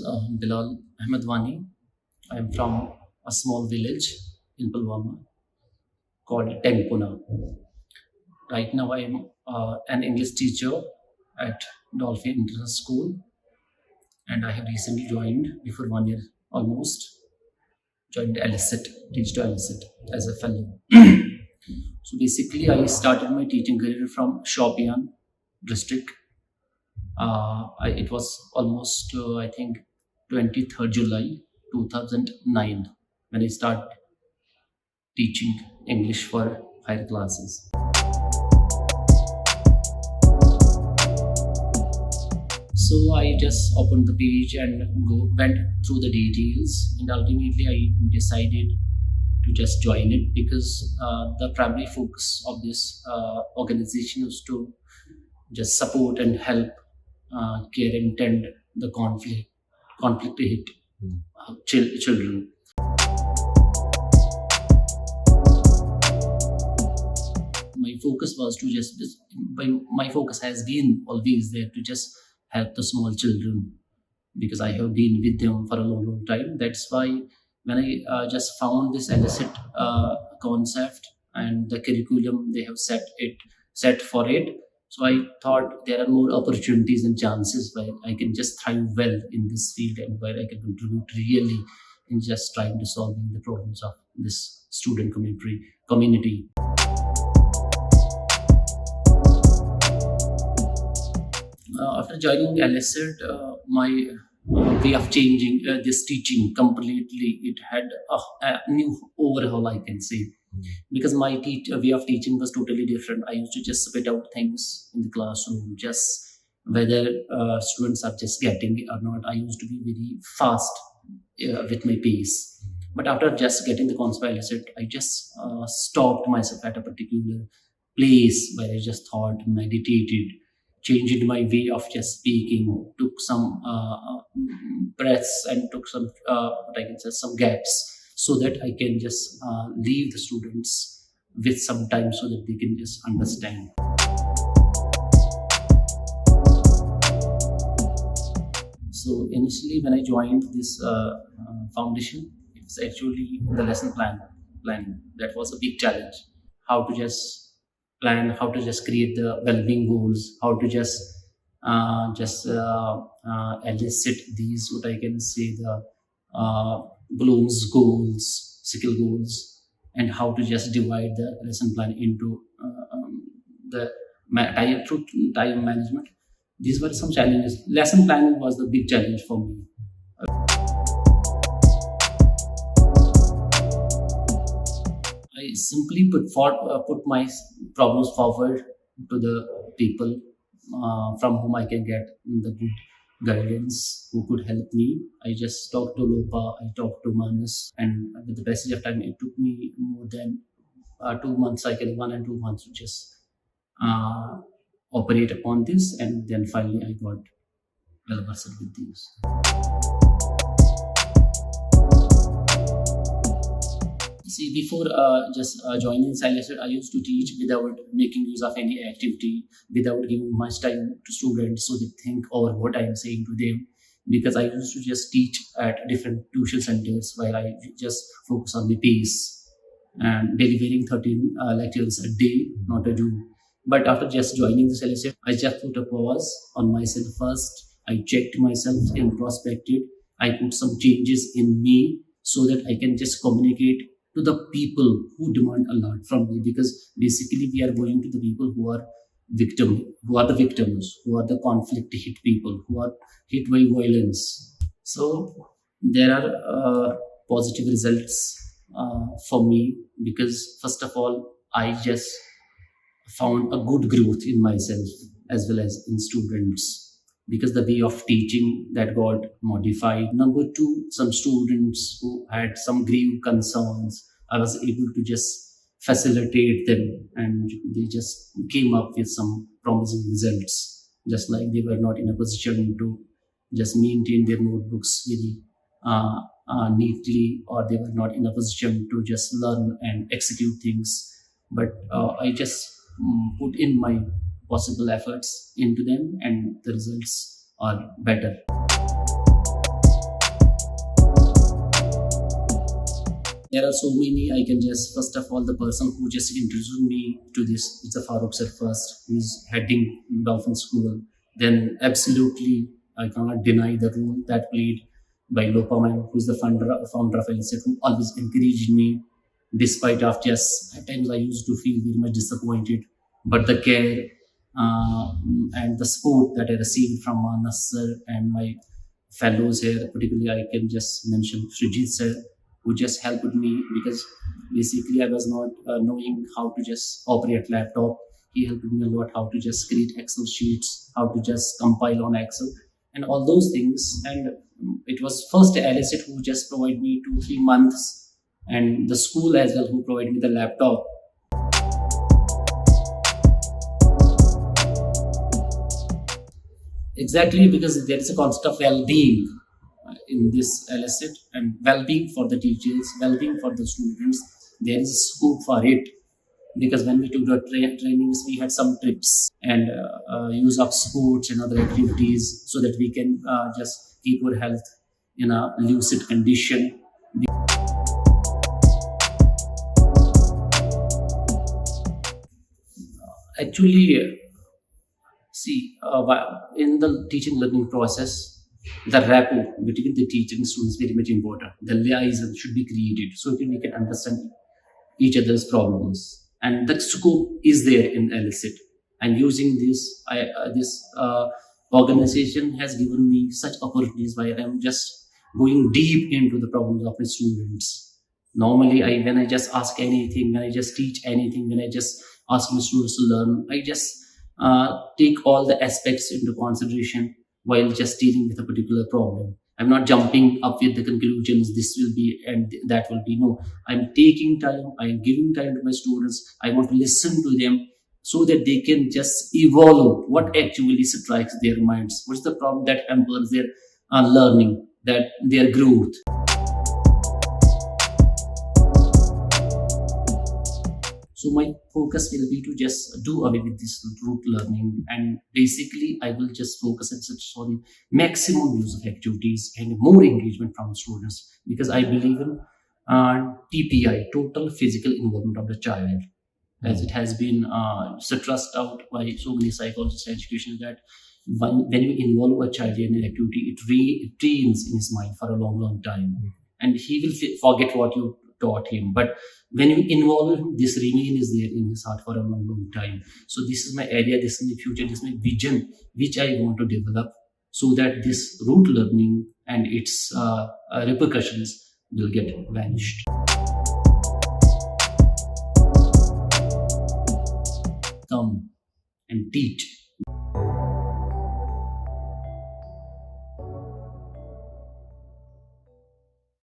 Bilal Ahmedwani. I am from a small village in Pulwama called Tengpuna. Right now, I am an English teacher at Dolphin International School, and I have recently joined, before 1 year almost, joined ELICIT, Teach To ELICIT as a fellow. So basically, I started my teaching career from Shopian district. It was almost, I think, 23rd July 2009 when I started teaching English for higher classes. So I just opened the page and went through the details, and ultimately I decided to just join it because the primary focus of this organization is to just support and help care and tend the conflict hit children. My focus was to my focus has been always there to just help the small children because I have been with them for a long time. That's why when I just found this ELICIT concept and the curriculum they have set for it, so I thought there are more opportunities and chances where I can just thrive well in this field and where I can contribute really in just trying to solving the problems of this student community. After joining ELICIT, my way of changing this teaching completely, it had a new overhaul, I can say, because my way of teaching was totally different. I used to just spit out things in the classroom, just whether students are just getting it or not. I used to be very fast with my pace. But after just getting the concept of ELICIT, I just stopped myself at a particular place where I just thought, meditated, changed my way of just speaking, took some breaths and took some, what I can say, some gaps so that I can just leave the students with some time so that they can just understand. So initially when I joined this foundation, it was actually the lesson planning. That was a big challenge. How to just plan, how to just create the well-being goals, how to just elicit these, what I can say, the Bloom's goals, skill goals, and how to just divide the lesson plan into the time management. These were some challenges. Lesson planning was the big challenge for me. I simply put my problems forward to the people from whom I can get the good guidance, who could help me. I just talked to Lopa, I talked to Manas, and with the passage of time, it took me more than 2 months, 1 and 2 months to just operate upon this, and then finally I got well versed with these. See, before joining ELICIT, I used to teach without making use of any activity, without giving much time to students so they think over what I am saying to them. Because I used to just teach at different tuition centers where I just focus on the pace and delivering 13 lectures a day, not a do. But after just joining this ELICIT, I just put a pause on myself first. I checked myself, introspected. I put some changes in me so that I can just communicate to the people who demand a lot from me, because basically we are going to the people who are the victims, who are the conflict hit people, who are hit by violence. So there are positive results for me, because first of all, I just found a good growth in myself as well as in students, because the way of teaching that got modified. Number two, some students who had some grave concerns, I was able to just facilitate them, and they just came up with some promising results, just like they were not in a position to just maintain their notebooks very neatly, or they were not in a position to just learn and execute things. But I just put in my possible efforts into them, and the results are better. There are so many. I can just, first of all, the person who just introduced me to this, it's a Farooq sir first, who is heading Dolphin School. Then absolutely I cannot deny the role that played by Lopaman, who is the founder of LSET, who always encouraged me despite of just at times I used to feel very much disappointed, but the care and the support that I received from Manas sir and my fellows here, particularly I can just mention Srijit sir, who just helped me because basically I was not knowing how to just operate laptop. He helped me a lot how to just create Excel sheets, how to just compile on Excel, and all those things. And it was first LSET who just provided me 2 3 months, and the school as well who provided me the laptop. Exactly, because there is a concept of well-being in this LSET, and well-being for the teachers, well-being for the students. There is a scope for it because when we took the trainings, we had some trips and use of sports and other activities so that we can just keep our health in a lucid condition. Actually, see, in the teaching learning process, the rapport between the teacher and students is very much important. The liaison should be created so that we can understand each other's problems, and that scope is there in LSET. And using this, this organization has given me such opportunities where I'm just going deep into the problems of my students. Normally, when I just ask anything, when I just teach anything, when I just ask my students to learn, I just take all the aspects into consideration while just dealing with a particular problem. I'm not jumping up with the conclusions, this will be and that will be. No, I'm taking time, I'm giving time to my students. I want to listen to them so that they can just evolve what actually strikes their minds. What's the problem that hampers their learning, that their growth. So my focus will be to just do away with this rote learning, and basically I will just focus and such on maximum use of activities and more engagement from students, because I believe in TPI, total physical involvement of the child, as it has been stressed out by so many psychologists and education, that when you involve a child in an activity, it trains in his mind for a long time, and he will forget what you taught him. But when you involve him, this remain is there in his heart for a long time. So this is my area, this is my future, this is my vision, which I want to develop, so that this rote learning and its repercussions will get vanished. Come and teach.